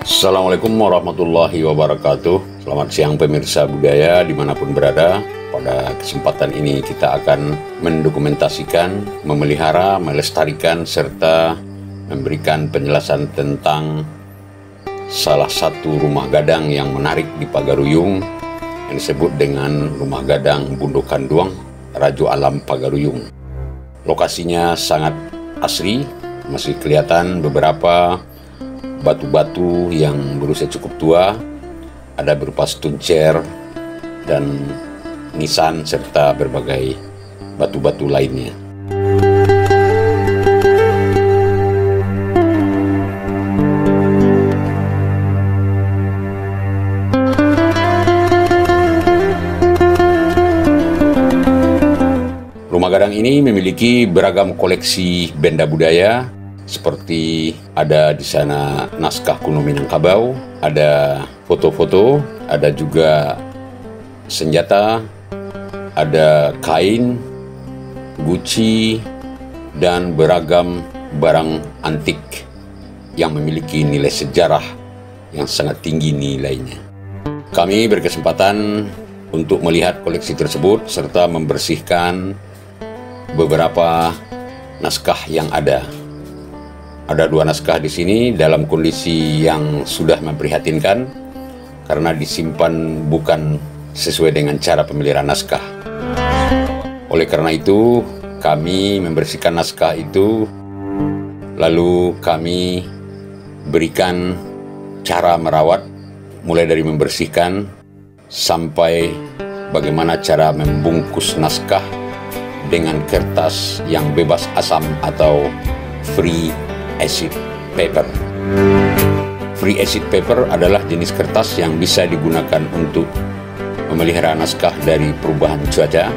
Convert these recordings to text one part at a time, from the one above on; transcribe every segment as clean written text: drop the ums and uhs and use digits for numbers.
Assalamualaikum warahmatullahi wabarakatuh. Selamat siang pemirsa budaya dimanapun berada. Pada kesempatan ini kita akan mendokumentasikan, memelihara, melestarikan, serta memberikan penjelasan tentang salah satu rumah gadang yang menarik di Pagaruyung yang disebut dengan Rumah Gadang Bundo Kanduang, Rajo Alam Pagaruyung. Lokasinya sangat asri, masih kelihatan beberapa batu-batu yang berusia cukup tua, ada berupa stone chair dan nisan serta berbagai batu-batu lainnya. Rumah gadang ini memiliki beragam koleksi benda budaya, seperti ada di sana naskah kuno Minangkabau, ada foto-foto, ada juga senjata, ada kain, guci, dan beragam barang antik yang memiliki nilai sejarah yang sangat tinggi nilainya. Kami berkesempatan untuk melihat koleksi tersebut serta membersihkan beberapa naskah yang ada. Ada 2 naskah di sini dalam kondisi yang sudah memprihatinkan karena disimpan bukan sesuai dengan cara pemeliharaan naskah. Oleh karena itu, kami membersihkan naskah itu, lalu kami berikan cara merawat, mulai dari membersihkan sampai bagaimana cara membungkus naskah dengan kertas yang bebas asam atau free acid paper. Free acid paper adalah jenis kertas yang bisa digunakan untuk memelihara naskah dari perubahan cuaca,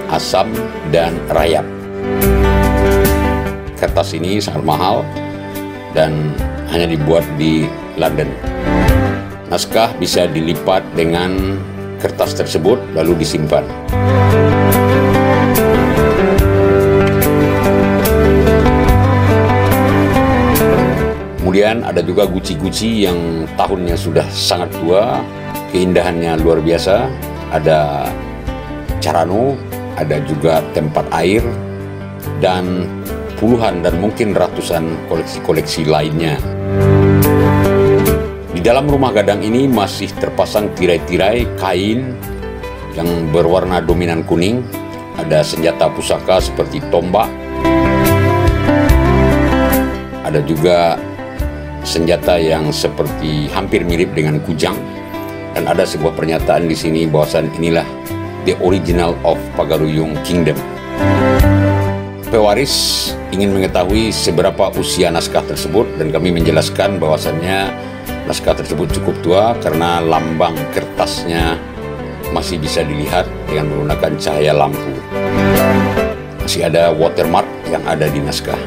asam, dan rayap. Kertas ini sangat mahal dan hanya dibuat di London. Naskah bisa dilipat dengan kertas tersebut lalu disimpan. Kemudian ada juga guci-guci yang tahunnya sudah sangat tua, keindahannya luar biasa. Ada carano, ada juga tempat air, dan puluhan dan mungkin ratusan koleksi-koleksi lainnya. Di dalam rumah gadang ini masih terpasang tirai-tirai kain yang berwarna dominan kuning. Ada senjata pusaka seperti tombak. Ada juga senjata yang seperti hampir mirip dengan kujang, dan ada sebuah pernyataan di sini bahwasan inilah the original of Pagaruyung Kingdom. Pewaris ingin mengetahui seberapa usia naskah tersebut, dan kami menjelaskan bahwasannya naskah tersebut cukup tua karena lambang kertasnya masih bisa dilihat dengan menggunakan cahaya lampu. Masih ada watermark yang ada di naskah.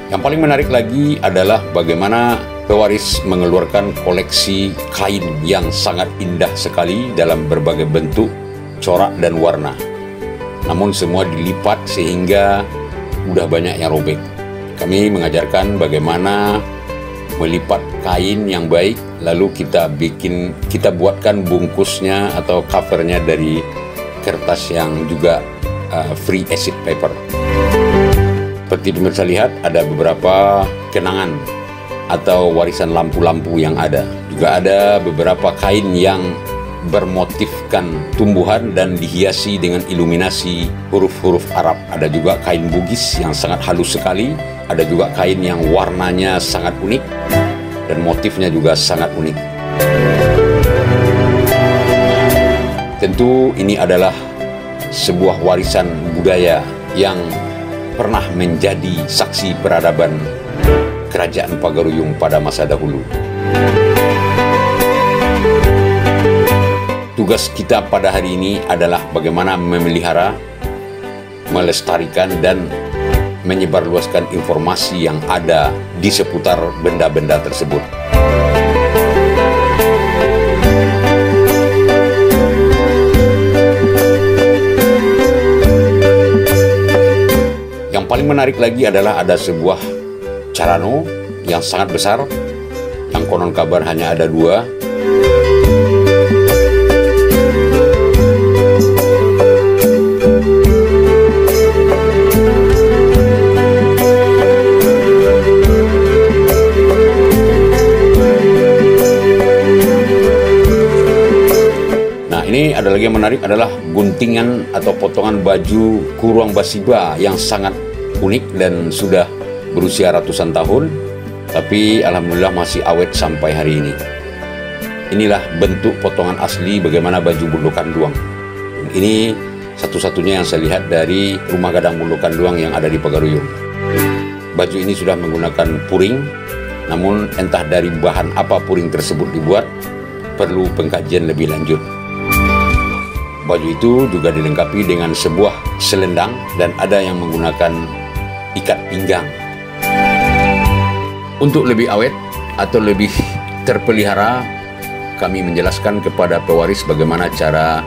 Yang paling menarik lagi adalah bagaimana pewaris mengeluarkan koleksi kain yang sangat indah sekali dalam berbagai bentuk, corak, dan warna. Namun semua dilipat sehingga udah banyak yang robek. Kami mengajarkan bagaimana melipat kain yang baik, lalu kita buatkan bungkusnya atau covernya dari kertas yang juga free acid paper. Seperti pemirsa lihat, ada beberapa kenangan atau warisan lampu-lampu yang ada. Juga ada beberapa kain yang bermotifkan tumbuhan dan dihiasi dengan iluminasi huruf-huruf Arab. Ada juga kain Bugis yang sangat halus sekali. Ada juga kain yang warnanya sangat unik dan motifnya juga sangat unik. Tentu ini adalah sebuah warisan budaya yang pernah menjadi saksi peradaban Kerajaan Pagaruyung pada masa dahulu. Tugas kita pada hari ini adalah bagaimana memelihara, melestarikan, dan menyebarluaskan informasi yang ada di seputar benda-benda tersebut. paling menarik lagi adalah ada sebuah carano yang sangat besar, yang konon kabar hanya ada 2. Ini ada lagi yang menarik adalah guntingan atau potongan baju Kuruang Basiba yang sangat unik dan sudah berusia ratusan tahun, tapi alhamdulillah masih awet sampai hari ini. Inilah bentuk potongan asli bagaimana baju Bundukan Duang. Ini satu-satunya yang saya lihat dari rumah gadang Bundukan Duang yang ada di Pagaruyung. Baju ini sudah menggunakan puring, namun entah dari bahan apa puring tersebut dibuat, perlu pengkajian lebih lanjut. Baju itu juga dilengkapi dengan sebuah selendang dan ada yang menggunakan ikat pinggang. Untuk lebih awet atau lebih terpelihara, kami menjelaskan kepada pewaris bagaimana cara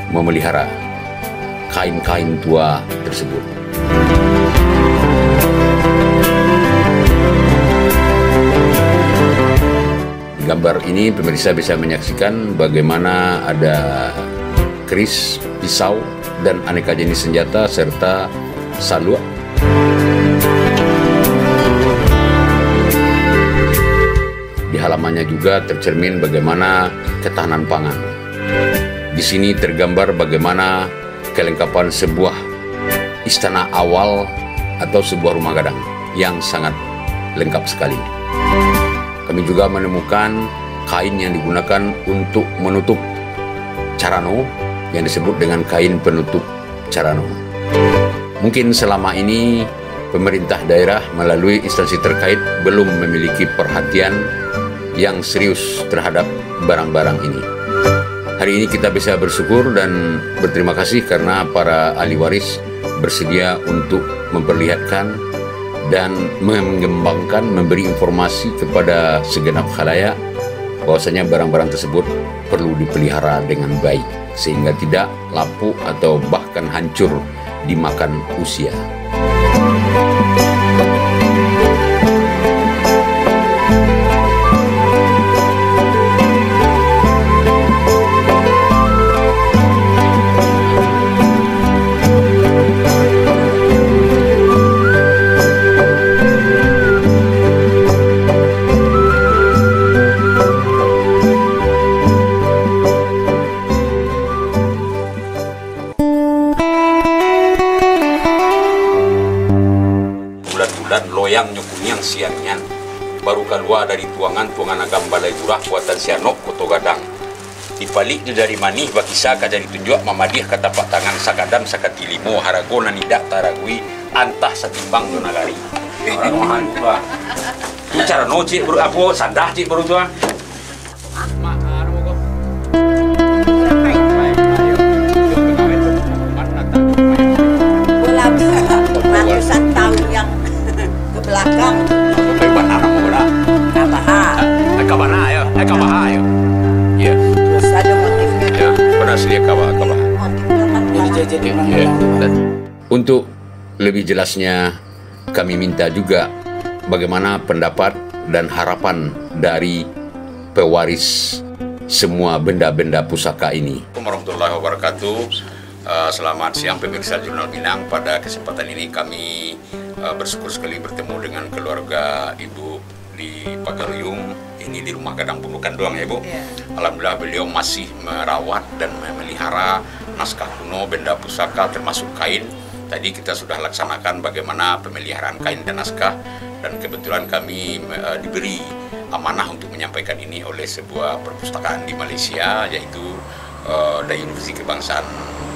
memelihara kain-kain tua tersebut. Di gambar ini pemirsa bisa menyaksikan bagaimana ada keris, pisau, dan aneka jenis senjata serta salua. Di halamannya juga tercermin bagaimana ketahanan pangan. Di sini tergambar bagaimana kelengkapan sebuah istana awal atau sebuah rumah gadang yang sangat lengkap sekali. Kami juga menemukan kain yang digunakan untuk menutup carano yang disebut dengan kain penutup carano. Mungkin selama ini pemerintah daerah melalui instansi terkait belum memiliki perhatian yang serius terhadap barang-barang ini. Hari ini kita bisa bersyukur dan berterima kasih karena para ahli waris bersedia untuk memperlihatkan dan mengembangkan, memberi informasi kepada segenap khalayak bahwasanya barang-barang tersebut perlu dipelihara dengan baik sehingga tidak lapuk atau bahkan hancur dimakan usia. Dan loyang nyukunyang siangnya baru keluar dari tuangan agam balai gurah buatan sianok koto gadang dibalik dari manih bakisa kaja ditunjuk mamadih kata pak tangan sakadam sakatilimo haragona nidak taragui antah satimbang donagari orang gua itu cara no cik baru apa sandah cik baru tuan ratusan tahun yang belakang. Kabaha ayo. Ya. Terus ada motifnya. Ya, pada asli kabaha. Ya. Untuk lebih jelasnya kami minta juga bagaimana pendapat dan harapan dari pewaris semua benda-benda pusaka ini. Assalamualaikum warahmatullahi wabarakatuh. Selamat siang pemirsa Jurnal Minang. Pada kesempatan ini kami bersyukur sekali bertemu dengan keluarga Ibu di Pagaruyung. Ini di rumah gadang Bundukan Duang ya Bu. Yeah. Alhamdulillah beliau masih merawat dan memelihara naskah kuno, benda pusaka termasuk kain. Tadi kita sudah laksanakan bagaimana pemeliharaan kain dan naskah, dan kebetulan kami diberi amanah untuk menyampaikan ini oleh sebuah perpustakaan di Malaysia, yaitu dari Universiti Kebangsaan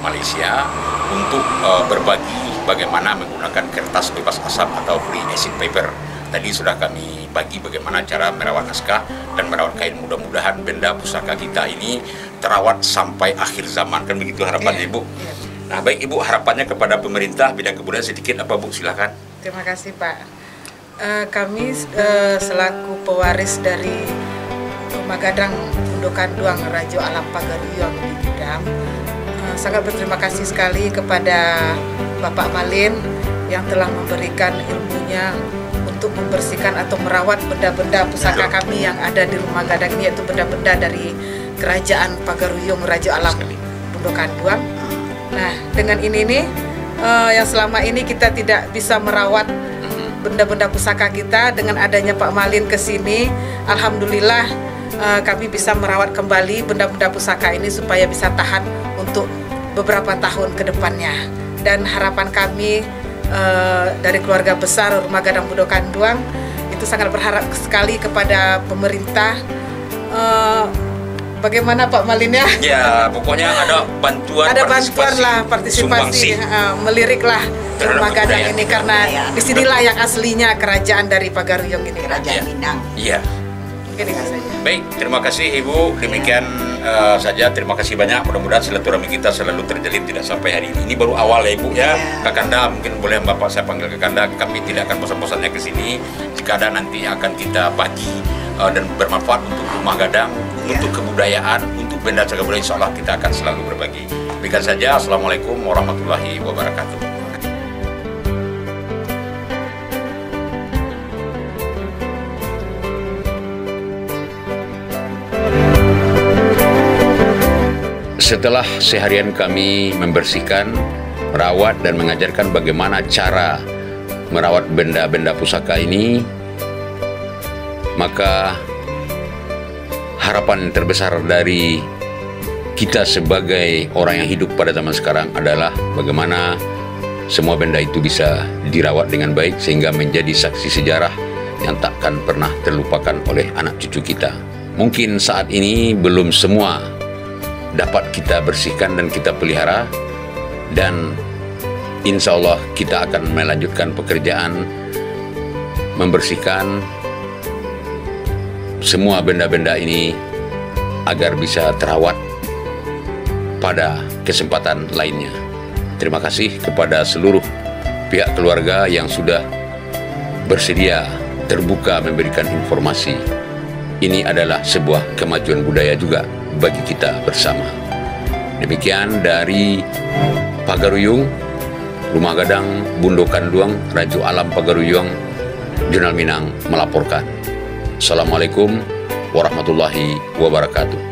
Malaysia, untuk berbagi bagaimana menggunakan kertas bebas asap atau free acid paper. Tadi sudah kami bagi bagaimana cara merawat naskah dan merawat kain. Mudah-mudahan benda pusaka kita ini terawat sampai akhir zaman. Kan begitu harapannya Ibu? Nah baik Ibu, harapannya kepada pemerintah bidang kebudayaan sedikit apa Bu? Silakan. Terima kasih Pak. Kami selaku pewaris dari Rumah Gadang Bundukan Duang Rajo Alam Pagaruyung di Gudang sangat berterima kasih sekali kepada Bapak Malin yang telah memberikan ilmunya untuk membersihkan atau merawat benda-benda pusaka kami yang ada di Rumah Gadang ini, yaitu benda-benda dari Kerajaan Pagaruyung Raja Alam Bundokan Duang. Nah, dengan ini nih yang selama ini kita tidak bisa merawat benda-benda pusaka kita, dengan adanya Pak Malin ke sini, alhamdulillah kami bisa merawat kembali benda-benda pusaka ini supaya bisa tahan untuk beberapa tahun ke depannya. Dan harapan kami dari keluarga besar Rumah Gadang Bundokan Duang itu sangat berharap sekali kepada pemerintah. Bagaimana Pak Malin ya? Ya, pokoknya ada bantuan, partisipasi, meliriklah Rumah Gadang ini, karena disinilah yang aslinya kerajaan dari Pagaruyung ini. Kerajaan Minang. Iya. Ini saja. Baik, terima kasih Ibu. Demikian saja. Terima kasih banyak. Mudah-mudahan silaturahmi kita selalu terjalin, tidak sampai hari ini. Ini baru awal ya Ibu ya. Kakanda, mungkin boleh Bapak saya panggil Kakanda. Kami tidak akan bosan-bosannya ke sini. Jika ada nanti akan kita bagi dan bermanfaat untuk Rumah Gadang, untuk kebudayaan, untuk benda cagar budaya, insya Allah kita akan selalu berbagi. Demikian saja. Assalamualaikum warahmatullahi wabarakatuh. Setelah seharian kami membersihkan, merawat, dan mengajarkan bagaimana cara merawat benda-benda pusaka ini, maka harapan terbesar dari kita sebagai orang yang hidup pada zaman sekarang adalah bagaimana semua benda itu bisa dirawat dengan baik sehingga menjadi saksi sejarah yang takkan pernah terlupakan oleh anak cucu kita. Mungkin saat ini belum semua dapat kita bersihkan dan kita pelihara, dan insya Allah kita akan melanjutkan pekerjaan membersihkan semua benda-benda ini agar bisa terawat pada kesempatan lainnya. Terima kasih kepada seluruh pihak keluarga yang sudah bersedia terbuka memberikan informasi. Ini adalah sebuah kemajuan budaya juga bagi kita bersama. Demikian dari Pagaruyung, Rumah Gadang Bundokan Duang, Raja Alam Pagaruyung, Jurnal Minang melaporkan. Assalamualaikum warahmatullahi wabarakatuh.